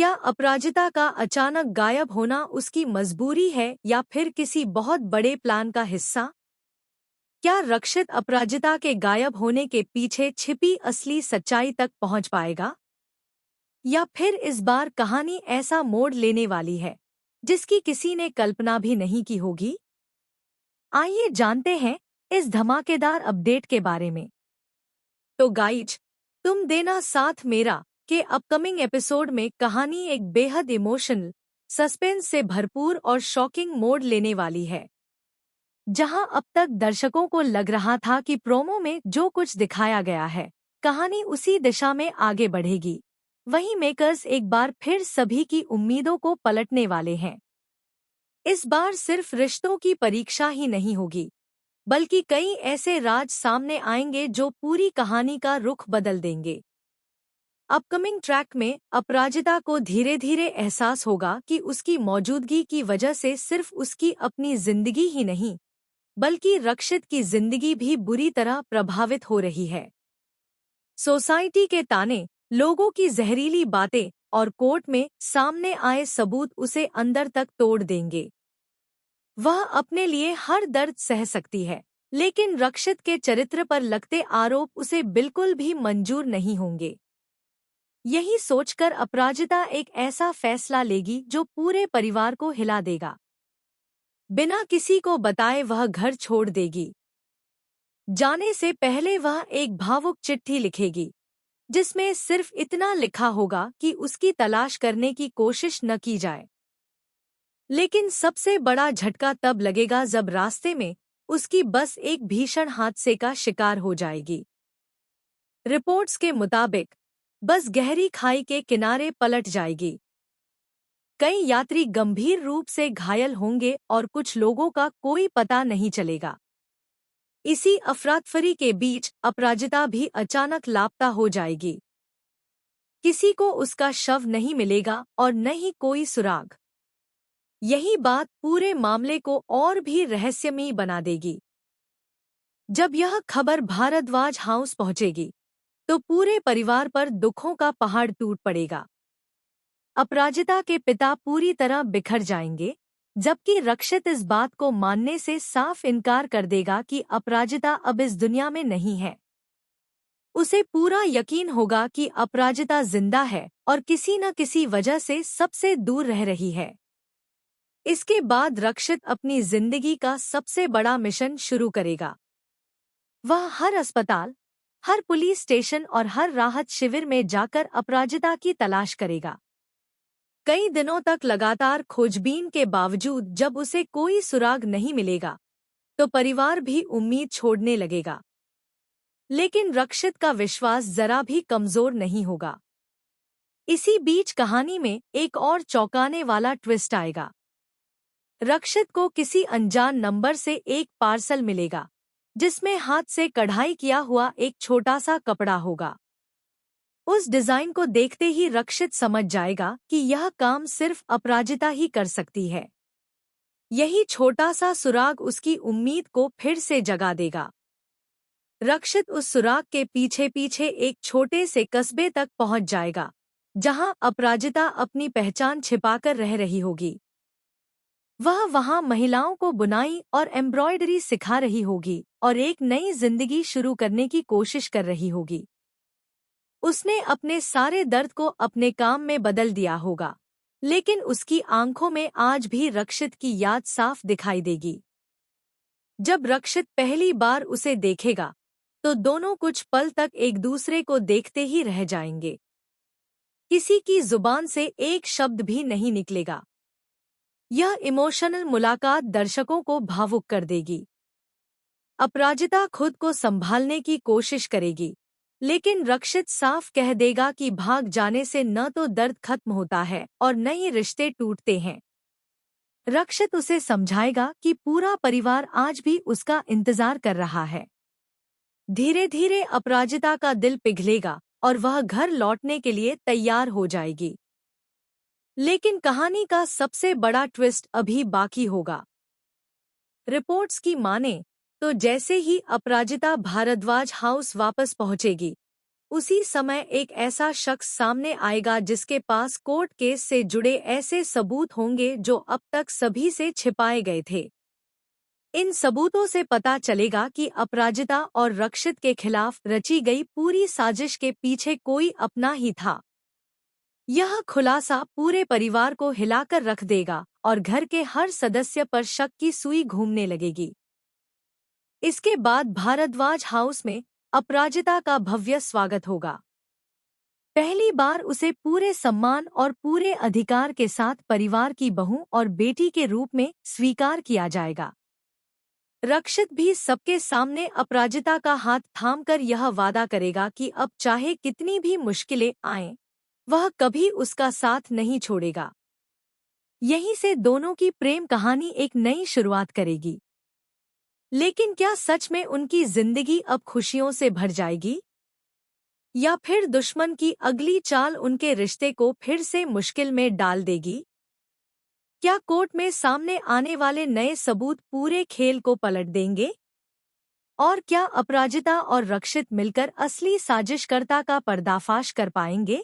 क्या अपराजिता का अचानक गायब होना उसकी मजबूरी है या फिर किसी बहुत बड़े प्लान का हिस्सा? क्या रक्षित अपराजिता के गायब होने के पीछे छिपी असली सच्चाई तक पहुंच पाएगा? या फिर इस बार कहानी ऐसा मोड़ लेने वाली है जिसकी किसी ने कल्पना भी नहीं की होगी? आइए जानते हैं इस धमाकेदार अपडेट के बारे में। तो गाइज, तुम देना साथ मेरा के अपकमिंग एपिसोड में कहानी एक बेहद इमोशनल, सस्पेंस से भरपूर और शॉकिंग मोड़ लेने वाली है। जहां अब तक दर्शकों को लग रहा था कि प्रोमो में जो कुछ दिखाया गया है, कहानी उसी दिशा में आगे बढ़ेगी, वहीं मेकर्स एक बार फिर सभी की उम्मीदों को पलटने वाले हैं। इस बार सिर्फ रिश्तों की परीक्षा ही नहीं होगी, बल्कि कई ऐसे राज सामने आएंगे जो पूरी कहानी का रुख बदल देंगे। अपकमिंग ट्रैक में अपराजिता को धीरे धीरे एहसास होगा कि उसकी मौजूदगी की वजह से सिर्फ उसकी अपनी जिंदगी ही नहीं, बल्कि रक्षित की जिंदगी भी बुरी तरह प्रभावित हो रही है। सोसाइटी के ताने, लोगों की जहरीली बातें और कोर्ट में सामने आए सबूत उसे अंदर तक तोड़ देंगे। वह अपने लिए हर दर्द सह सकती है, लेकिन रक्षित के चरित्र पर लगते आरोप उसे बिल्कुल भी मंजूर नहीं होंगे। यही सोचकर अपराजिता एक ऐसा फैसला लेगी जो पूरे परिवार को हिला देगा। बिना किसी को बताए वह घर छोड़ देगी। जाने से पहले वह एक भावुक चिट्ठी लिखेगी, जिसमें सिर्फ इतना लिखा होगा कि उसकी तलाश करने की कोशिश न की जाए। लेकिन सबसे बड़ा झटका तब लगेगा जब रास्ते में उसकी बस एक भीषण हादसे का शिकार हो जाएगी। रिपोर्ट्स के मुताबिक बस गहरी खाई के किनारे पलट जाएगी। कई यात्री गंभीर रूप से घायल होंगे और कुछ लोगों का कोई पता नहीं चलेगा। इसी अफरातफरी के बीच अपराजिता भी अचानक लापता हो जाएगी। किसी को उसका शव नहीं मिलेगा और न ही कोई सुराग। यही बात पूरे मामले को और भी रहस्यमयी बना देगी। जब यह खबर भारद्वाज हाउस पहुंचेगी, तो पूरे परिवार पर दुखों का पहाड़ टूट पड़ेगा। अपराजिता के पिता पूरी तरह बिखर जाएंगे, जबकि रक्षित इस बात को मानने से साफ इनकार कर देगा कि अपराजिता अब इस दुनिया में नहीं है। उसे पूरा यकीन होगा कि अपराजिता जिंदा है और किसी न किसी वजह से सबसे दूर रह रही है। इसके बाद रक्षित अपनी जिंदगी का सबसे बड़ा मिशन शुरू करेगा। वह हर अस्पताल, हर पुलिस स्टेशन और हर राहत शिविर में जाकर अपराजिता की तलाश करेगा। कई दिनों तक लगातार खोजबीन के बावजूद जब उसे कोई सुराग नहीं मिलेगा, तो परिवार भी उम्मीद छोड़ने लगेगा। लेकिन रक्षित का विश्वास जरा भी कमजोर नहीं होगा। इसी बीच कहानी में एक और चौंकाने वाला ट्विस्ट आएगा। रक्षित को किसी अनजान नंबर से एक पार्सल मिलेगा, जिसमें हाथ से कढ़ाई किया हुआ एक छोटा सा कपड़ा होगा। उस डिजाइन को देखते ही रक्षित समझ जाएगा कि यह काम सिर्फ अपराजिता ही कर सकती है। यही छोटा सा सुराग उसकी उम्मीद को फिर से जगा देगा। रक्षित उस सुराग के पीछे पीछे एक छोटे से कस्बे तक पहुंच जाएगा, जहां अपराजिता अपनी पहचान छिपाकर रह रही होगी। वह वहां महिलाओं को बुनाई और एम्ब्रॉयडरी सिखा रही होगी और एक नई जिंदगी शुरू करने की कोशिश कर रही होगी। उसने अपने सारे दर्द को अपने काम में बदल दिया होगा, लेकिन उसकी आंखों में आज भी रक्षित की याद साफ दिखाई देगी। जब रक्षित पहली बार उसे देखेगा, तो दोनों कुछ पल तक एक दूसरे को देखते ही रह जाएंगे। किसी की जुबान से एक शब्द भी नहीं निकलेगा। यह इमोशनल मुलाकात दर्शकों को भावुक कर देगी। अपराजिता खुद को संभालने की कोशिश करेगी, लेकिन रक्षित साफ कह देगा कि भाग जाने से न तो दर्द खत्म होता है और न ही रिश्ते टूटते हैं। रक्षित उसे समझाएगा कि पूरा परिवार आज भी उसका इंतजार कर रहा है। धीरे धीरे अपराजिता का दिल पिघलेगा और वह घर लौटने के लिए तैयार हो जाएगी। लेकिन कहानी का सबसे बड़ा ट्विस्ट अभी बाकी होगा। रिपोर्ट्स की माने तो जैसे ही अपराजिता भारद्वाज हाउस वापस पहुंचेगी, उसी समय एक ऐसा शख्स सामने आएगा जिसके पास कोर्ट केस से जुड़े ऐसे सबूत होंगे जो अब तक सभी से छिपाए गए थे। इन सबूतों से पता चलेगा कि अपराजिता और रक्षित के खिलाफ रची गई पूरी साजिश के पीछे कोई अपना ही था। यह खुलासा पूरे परिवार को हिलाकर रख देगा और घर के हर सदस्य पर शक की सुई घूमने लगेगी। इसके बाद भारद्वाज हाउस में अपराजिता का भव्य स्वागत होगा। पहली बार उसे पूरे सम्मान और पूरे अधिकार के साथ परिवार की बहू और बेटी के रूप में स्वीकार किया जाएगा। रक्षित भी सबके सामने अपराजिता का हाथ थामकर यह वादा करेगा कि अब चाहे कितनी भी मुश्किलें आएं, वह कभी उसका साथ नहीं छोड़ेगा। यहीं से दोनों की प्रेम कहानी एक नई शुरुआत करेगी। लेकिन क्या सच में उनकी जिंदगी अब खुशियों से भर जाएगी? या फिर दुश्मन की अगली चाल उनके रिश्ते को फिर से मुश्किल में डाल देगी? क्या कोर्ट में सामने आने वाले नए सबूत पूरे खेल को पलट देंगे? और क्या अपराजिता और रक्षित मिलकर असली साजिशकर्ता का पर्दाफाश कर पाएंगे?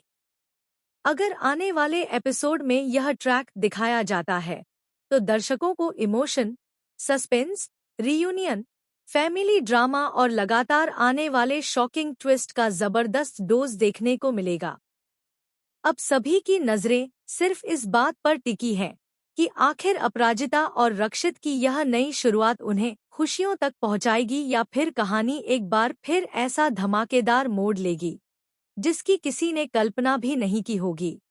अगर आने वाले एपिसोड में यह ट्रैक दिखाया जाता है, तो दर्शकों को emotion, suspense, reunion, family drama और लगातार आने वाले शॉकिंग ट्विस्ट का जबरदस्त डोज देखने को मिलेगा। अब सभी की नजरें सिर्फ इस बात पर टिकी हैं कि आखिर अपराजिता और रक्षित की यह नई शुरुआत उन्हें खुशियों तक पहुंचाएगी या फिर कहानी एक बार फिर ऐसा धमाकेदार मोड़ लेगी जिसकी किसी ने कल्पना भी नहीं की होगी।